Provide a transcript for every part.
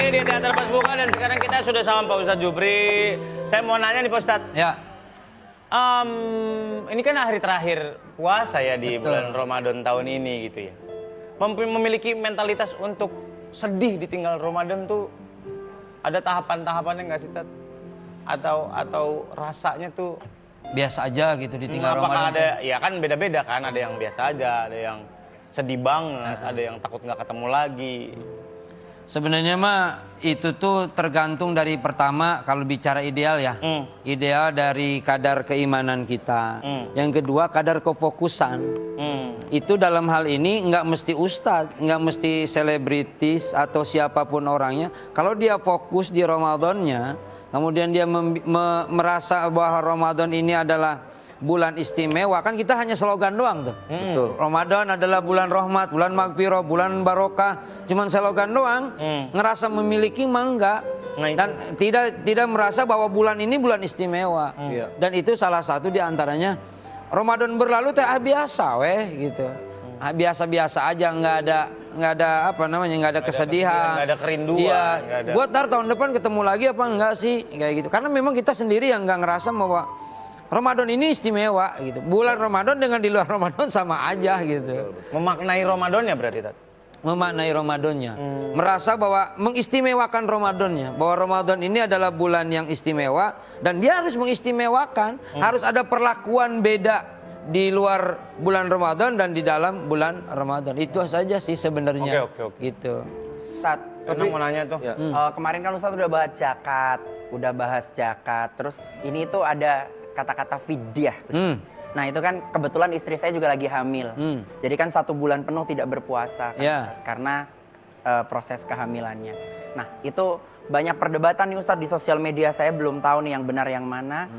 kembali di Teater Pas Buka dan sekarang kita sudah sama Pak Ustadz Jupri. Saya mau nanya nih Pak Ustadz. Ya. Ini kan hari terakhir puasa ya di bulan Ramadan tahun ini gitu ya. Memiliki mentalitas untuk sedih ditinggal Ramadan tuh ada tahapan-tahapannya nggak sih Tad? Atau rasanya tuh Biasa aja gitu ditinggal apakah Ramadan. ada, ya kan beda-beda kan, ada yang biasa aja, ada yang sedih banget, ada yang takut nggak ketemu lagi. Sebenarnya mah itu tuh tergantung dari pertama kalau bicara ideal ya. Ideal dari kadar keimanan kita. Yang kedua kadar kefokusan. Itu dalam hal ini nggak mesti ustadz, nggak mesti selebritis atau siapapun orangnya. Kalau dia fokus di Ramadannya, kemudian dia merasa bahwa Ramadan ini adalah bulan istimewa, kan kita hanya slogan doang tuh. Ramadan adalah bulan rahmat, bulan magfirah, bulan barokah, cuman slogan doang. Ngerasa memiliki mah enggak. Dan tidak merasa bahwa bulan ini bulan istimewa. Dan itu salah satu diantaranya. Ramadan berlalu teh biasa weh gitu. Biasa-biasa aja, nggak ada apa namanya, nggak ada kesedihan, nggak ada kerinduan. Iya. Ada... Buat tahun depan ketemu lagi apa enggak sih kayak gitu. Karena memang kita sendiri yang nggak ngerasa bahwa Ramadan ini istimewa gitu. Bulan Ramadan dengan di luar Ramadan sama aja gitu. Memaknai Ramadannya berarti Tad? Memaknai Ramadannya. Merasa bahwa mengistimewakan Ramadannya. Bahwa Ramadan ini adalah bulan yang istimewa dan dia harus mengistimewakan. Harus ada perlakuan beda di luar bulan Ramadan dan di dalam bulan Ramadan. Itu saja sih sebenarnya. Oke. Gitu. Ustaz, Tapi mau nanya tuh. kemarin kan Ustaz udah bahas zakat, terus ini tuh ada kata-kata fidyah. Nah itu kan kebetulan istri saya juga lagi hamil. Jadi kan 1 bulan penuh tidak berpuasa kan, karena proses kehamilannya. Nah itu banyak perdebatan nih Ustaz di sosial media, saya belum tahu nih yang benar yang mana.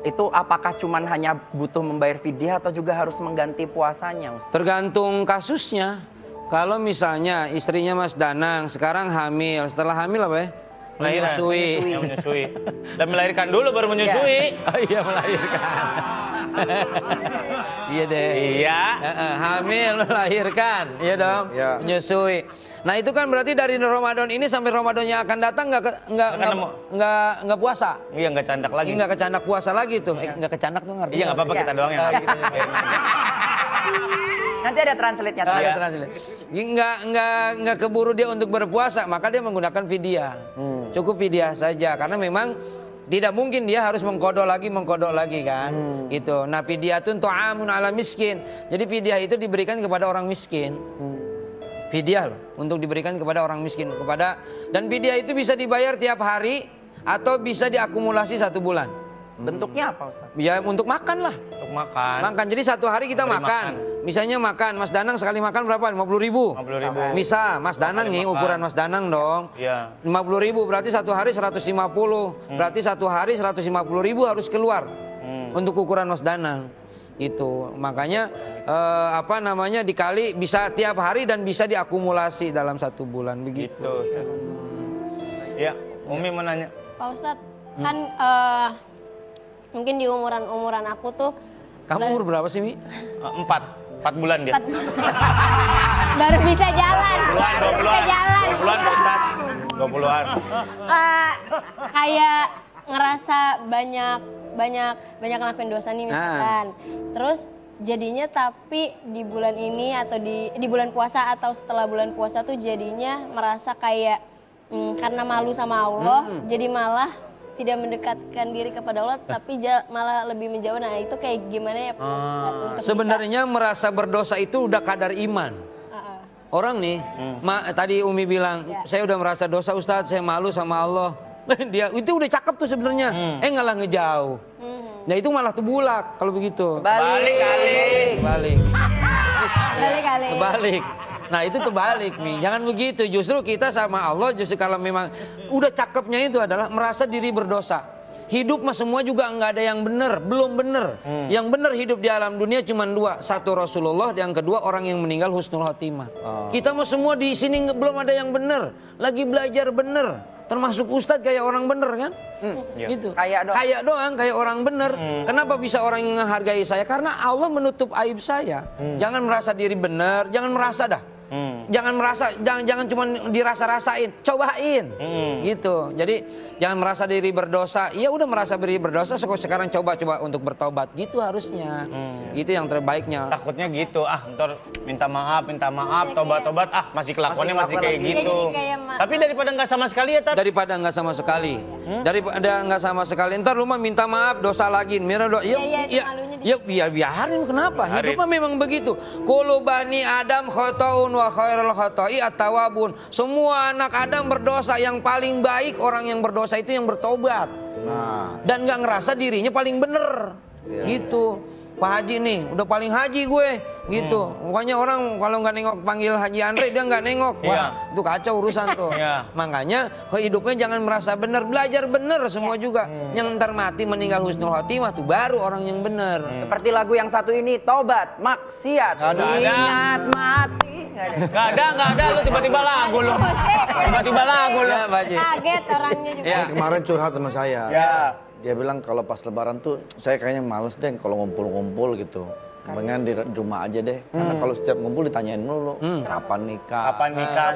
Itu apakah cuman hanya butuh membayar fidyah atau juga harus mengganti puasanya Ustaz? Tergantung kasusnya. Kalau misalnya istrinya Mas Danang sekarang hamil, setelah hamil apa ya? Menyusui. Dan melahirkan dulu baru menyusui. Oh iya, melahirkan. Iya deh. Iya. Hamil, melahirkan, iya dong. Menyusui. Nah itu kan berarti dari Ramadan ini sampai Ramadan yang akan datang nggak puasa. Iya, nggak candak lagi. Nggak kecandak puasa lagi tuh. Nggak kecandak tuh ngerti? Iya, nggak apa-apa, kita doang yang Nanti ada translate-nya. Ada translate. Nggak keburu dia untuk berpuasa, maka dia menggunakan fidyah. Cukup fidyah saja, karena memang tidak mungkin dia harus mengkodok lagi kan. Gitu. Nah fidyah itu ta'amun ala miskin. Jadi fidyah itu diberikan kepada orang miskin. Fidyah loh, untuk diberikan kepada orang miskin, dan fidyah itu bisa dibayar tiap hari atau bisa diakumulasi 1 bulan. Bentuknya apa Ustaz? Ya untuk makan lah. Untuk makan. Makan. Jadi 1 hari kita makan. Misalnya makan, Mas Danang sekali makan berapa? 50.000. 50.000. Bisa, Mas Danang nih ukuran Mas Danang dong. Iya. 50.000 berarti 1 hari 150. Berarti 1 hari 150.000 harus keluar untuk ukuran Mas Danang. Itu makanya dikali bisa tiap hari dan bisa diakumulasi dalam 1 bulan begitu. Ya, Umi mau nanya. Pak Ustadz, kan mungkin di umuran aku tuh. Kamu umur berapa sih, Mi? 4 bulan dia. Baru bisa jalan. 20-an. Kayak ngerasa banyak ngelakuin dosa nih misalkan. Terus jadinya tapi di bulan ini atau di bulan puasa atau setelah bulan puasa tuh jadinya merasa kayak karena malu sama Allah, jadi malah tidak mendekatkan diri kepada Allah, tapi malah lebih menjauh. Nah itu kayak gimana ya Pak Ustadz? Untuk sebenarnya merasa berdosa itu udah kadar iman. Orang nih, tadi Umi bilang, saya udah merasa dosa Ustadz, saya malu sama Allah. Dia itu udah cakep tuh sebenarnya, ngalah ngejauh. Nah itu malah tebulak kalau begitu. Balik. Nah itu terbalik nih, jangan begitu. Justru kita sama Allah, justru kalau memang udah cakepnya itu adalah merasa diri berdosa. Hidup mah semua juga nggak ada yang benar, belum benar. Yang benar hidup di alam dunia cuma 2, 1 Rasulullah, yang kedua orang yang meninggal husnul khotimah. Kita mah semua di sini belum ada yang benar, lagi belajar benar. Termasuk ustadz kayak orang bener kan? Gitu. Kayak doang, kayak orang bener. Kenapa bisa orang yang menghargai saya? Karena Allah menutup aib saya. Jangan merasa diri benar, jangan merasa dah. Jangan merasa, jangan cuma dirasa-rasain, cobain. Gitu. Jadi jangan merasa diri berdosa. Ya udah merasa diri berdosa, sekarang coba untuk bertobat. Gitu harusnya. Itu yang terbaiknya. Takutnya gitu, ntar minta maaf, tobat-tobat, masih kelakuannya masih kayak gitu. Tapi daripada nggak sama sekali ya, Tat. Daripada nggak sama sekali. Daripada nggak sama sekali, ntar lu mah minta maaf, dosa lagi. Ya biarin, kenapa? Hidup mah memang begitu. Kullu bani Adam khotoun wa khairul khotoi at-tawabun. Semua anak Adam berdosa, yang paling baik orang yang berdosa itu yang bertobat. Dan nggak ngerasa dirinya paling bener. Gitu. Pak Haji nih, udah paling haji gue, gitu. Pokoknya orang kalau nggak nengok panggil Haji Andre, dia nggak nengok. Wah, itu kacau urusan tuh. Makanya hidupnya jangan merasa benar, belajar benar semua juga. Yang ntar mati meninggal husnul khotimah tuh baru orang yang benar. Seperti lagu yang satu ini, tobat, maksiat, ingat mati. Nggak ada, lu tiba-tiba lagu lu. Tiba-tiba lagu lu. Kaget orangnya juga. Kemarin curhat sama saya. Dia bilang kalau pas lebaran tuh saya kayaknya males deh kalau ngumpul-ngumpul gitu. Mendingan di rumah aja deh. Karena kalau setiap ngumpul ditanyain mulu, kapan nikah?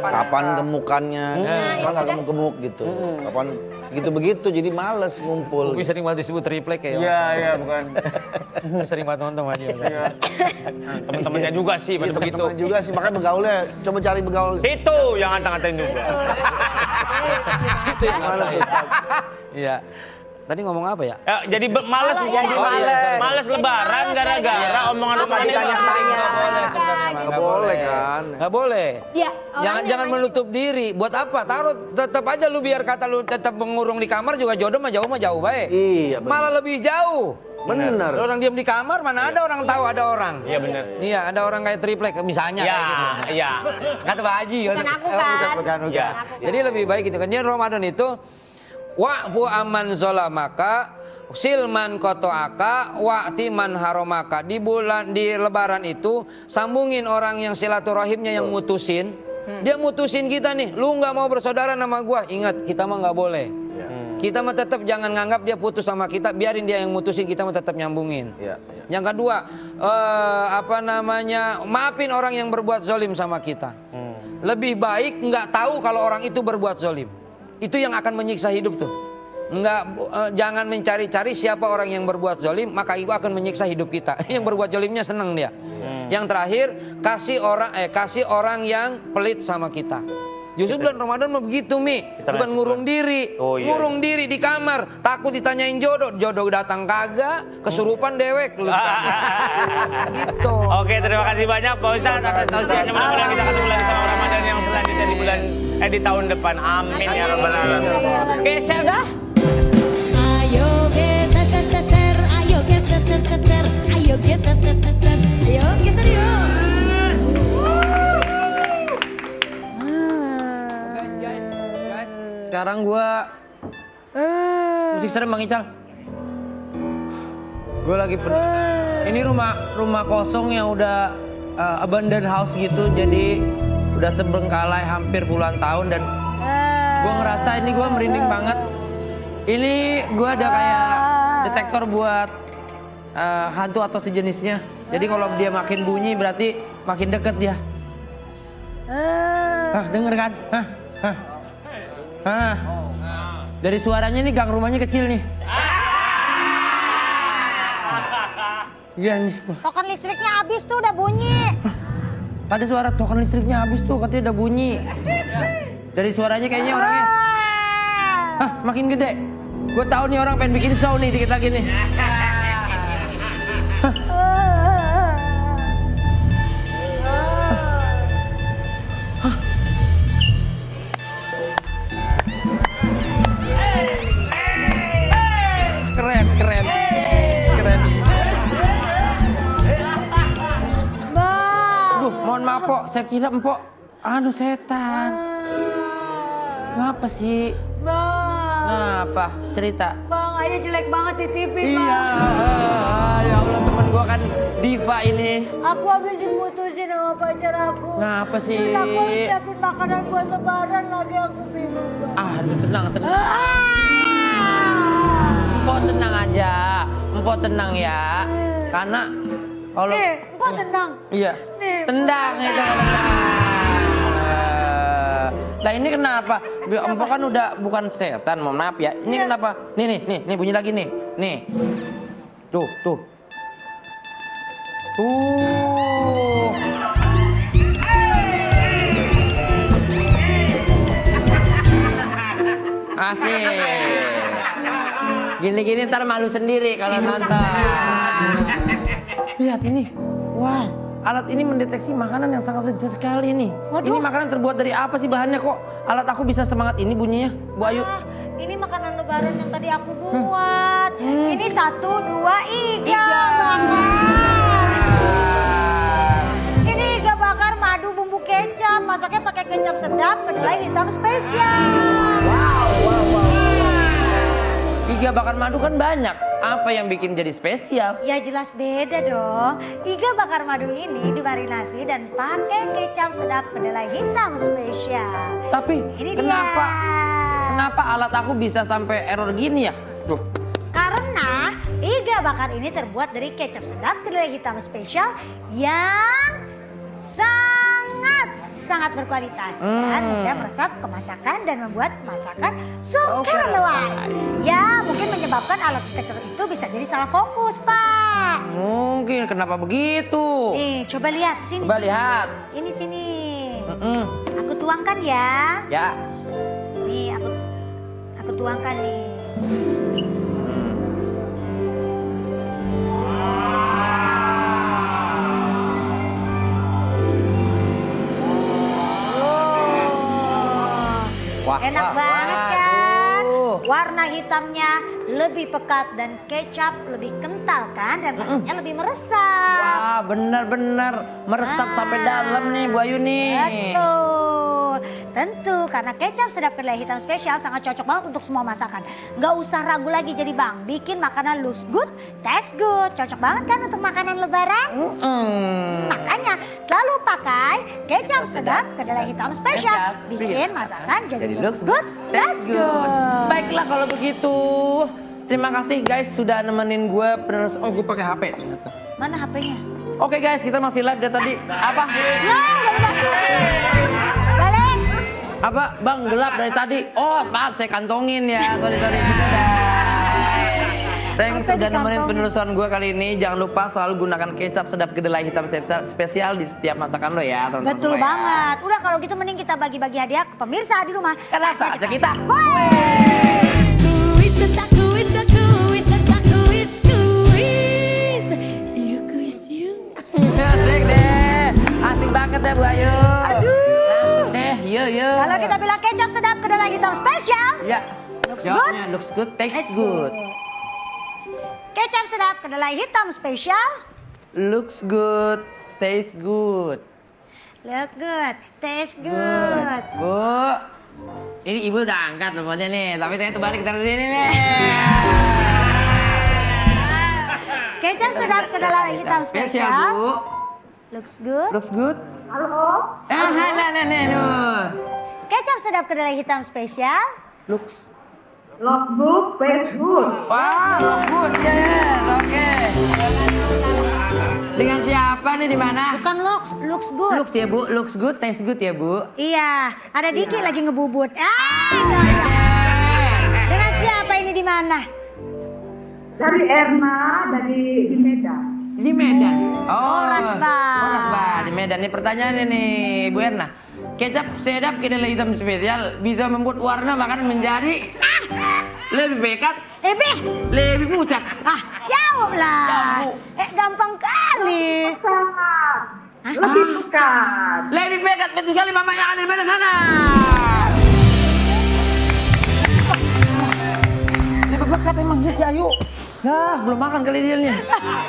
Kapan gemukannya? Kalau nggak gemuk-gemuk gitu. Kapan gitu-begitu jadi males ngumpul. Sering banget disebut triplek ya. Iya, bukan. Sering banget nonton aja. Temen-temennya juga sih begitu. Temen-temen juga sih, makanya begaulnya coba cari begaul. Itu yang ngata-ngatain juga. Situ yang mana tuh? Iya. Tadi ngomong apa ya? Jadi males males lebaran gara-gara omongan-omongan ditanya-tanya. Nggak boleh kan? Nggak boleh. Ya, Jangan menutup diri. Buat apa? Taruh tetap aja lu biar kata lu tetap mengurung di kamar juga jodoh mah jauh baik. Iya bener. Malah lebih jauh. Bener. Orang diam di kamar mana ada orang tahu ada orang. Iya bener. Iya, ada orang kayak triplek misalnya kayak gitu. Iya. Kata Pak Haji. Bukan aku kan. Bukan. Iya. Jadi lebih baik gitu kan. Jadi Ramadan itu wa'fu aman zolamaka silman kotoaka wa'ti man haromaka. Di lebaran itu sambungin orang yang silaturahimnya yang mutusin. Dia mutusin kita nih, lu nggak mau bersaudara sama gua. Ingat, kita mah nggak boleh. Kita mah tetap jangan nganggap dia putus sama kita, biarin dia yang mutusin, kita mah tetap nyambungin. Yang kedua, maafin orang yang berbuat zolim sama kita. Lebih baik nggak tahu kalau orang itu berbuat zolim. Itu yang akan menyiksa hidup tuh. Jangan mencari-cari siapa orang yang berbuat zolim, maka itu akan menyiksa hidup kita. Yang berbuat zolimnya senang dia. Yang terakhir, kasih orang yang pelit sama kita. Justru bulan Ramadan mah begitu, Mi. Bukan ngurung diri. Ngurung diri di kamar, takut ditanyain jodoh datang kagak, kesurupan dewek lu. Gitu. Oke, terima kasih banyak Pak Ustadz atas tausiahnya. Mudah-mudahan kita ketemu lagi sama Ramadan yang selanjutnya di tahun depan. Amin ya rabbal alamin. Geser dah. Ayo geser, ayo geser, ayo geser, ayo geser yuk. Guys, sekarang gua musik serem Bang Ical. Gua lagi ini rumah kosong yang udah abandoned house gitu, jadi udah terbengkalai hampir puluhan tahun dan gua ngerasa ini gua merinding banget. Ini gua ada kayak detektor buat hantu atau sejenisnya. Jadi kalau dia makin bunyi berarti makin deket dia. Denger kan? Dari suaranya nih gang rumahnya kecil nih. Iya nih. Token listriknya habis tuh udah bunyi. Ada suara token listriknya habis tuh katanya udah bunyi. Dari suaranya kayaknya orangnya. Makin gede. Gue tahu nih orang pengen bikin show nih dikit lagi nih. Keren. Aduh, mohon maaf Pok, saya kira Empok setan. Ngapa sih? Bang. Ngapa? Cerita. Bang, Ayah jelek banget di TV, Bang. Iya, ya Allah teman gua kan diva ini. Aku habis diputusin sama pacar aku. Ngapa sih? Terus aku harus siapin makanan buat lebaran lagi, aku bingung, Bang. Aduh, tenang. Empok tenang aja. Empok tenang ya. Karena kalau Nih, Empok tenang. iya. Nih, Tendang itu tenang. Lah ini kenapa? Empok kan udah bukan setan, mohon maaf ya. Ini kenapa? Nih bunyi lagi nih. Nih. Tuh. Asik. Gini-gini ntar malu sendiri kalau nonton. Lihat ini. Wah, alat ini mendeteksi makanan yang sangat legit sekali nih. Waduh. Ini makanan terbuat dari apa sih bahannya kok? Alat aku bisa semangat ini bunyinya, Bu Ayu. Ini makanan lebaran yang tadi aku buat. Ini 1, 2, iga bakar. Ini iga bakar madu bumbu kecap. Masaknya pakai kecap sedap, kedelai hitam spesial. Iga bakar madu kan banyak. Apa yang bikin jadi spesial? Ya jelas beda dong. Iga bakar madu ini dimarinasi dan pakai kecap sedap kedelai hitam spesial. Tapi Ini kenapa? dia. Kenapa alat aku bisa sampai error gini ya? Tuh. Karena iga bakar ini terbuat dari kecap sedap kedelai hitam spesial yang sangat berkualitas dan mudah meresap ke masakan dan membuat masakan so caramelize. Ya, mungkin menyebabkan alat detektor itu bisa jadi salah fokus, Pak. Mungkin kenapa begitu? Nih, coba lihat sini. Coba lihat. Sini. Aku tuangkan ya. Ya. Nih, aku tuangkan nih. Wah, Enak banget kan? Warna hitamnya lebih pekat dan kecap lebih kental kan? Dan rasanya lebih meresap. Wah, benar-benar meresap sampai dalam nih Bu Ayu nih. Betul. Tentu karena kecap sedap kedelai hitam spesial sangat cocok banget untuk semua masakan. Gak usah ragu lagi jadi Bang. Bikin makanan looks good, taste good. Cocok banget kan untuk makanan lebaran? Makanya selalu pakai kecap sedap kedelai hitam spesial. Bikin masakan jadi looks good, taste good. Baiklah kalau begitu. Terima kasih guys sudah nemenin gue penerus. Oh, gue pakai HP ternyata. Mana HP-nya? Oke guys, kita masih live dari tadi. Apa? Ya, udah dimasukin. Balik. Apa? Bang, gelap dari tadi. Oh, maaf saya kantongin ya. Sorry. Kita dah. Thanks Sampai sudah nemenin dikantongin. penelusuran gue kali ini. Jangan lupa selalu gunakan kecap sedap kedelai hitam spesial di setiap masakan lo ya, teman-teman. Betul semua ya. banget. Udah kalau gitu mending kita bagi-bagi hadiah ke pemirsa di rumah. Karena saja kita. Kuis tak kuis tak kuis tak kuis kuis. You kuis you. Asik deh. Asik banget ya Bu Ayu. Aduh. Langsung deh, yuk. Kalau kita bilang kecap sedap kedelai hitam spesial, Ya. Looks Jawabnya looks good, tastes good. Kecap sedap kedelai hitam spesial, Looks good, tastes good. look good, taste good. Bu, ini ibu udah angkat teleponnya nih, tapi saya balik dari sini nih. Kecap sedap kedelai hitam Spesial spesial, Bu. looks good. Looks good. Halo. Halo nenek. Kecap sedap kedelai hitam spesial, Looks. Logbook, Facebook. Wah, looks good, yes, oke. Dengan siapa nih di mana? bukan looks good. Looks ya Bu, looks good, tastes good ya Bu. Iya, ada Diki lagi ngebubut. Enggak. Dengan siapa ini di mana? Dari Erna, di Medan. Di Medan. Rasba. Rasba di Medan. Nih pertanyaannya nih Bu Erna. Kecap sedap kedelai hitam spesial bisa membuat warna makanan menjadi lebih pekat, lebih pucat. Jawablah. Gampang kali. Sangat. Lebih pekat. Lebih pekat, betul sekali Mama yang ada di Medan sana. Lebih pekat emang dia si Ayu. Nah, belum makan kali dia nih.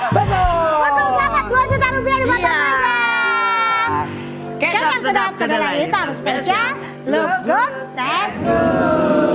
Betul dapat 2 juta rupiah di Iya. Kecap sedap kedelai hitam spesial, looks good, taste good.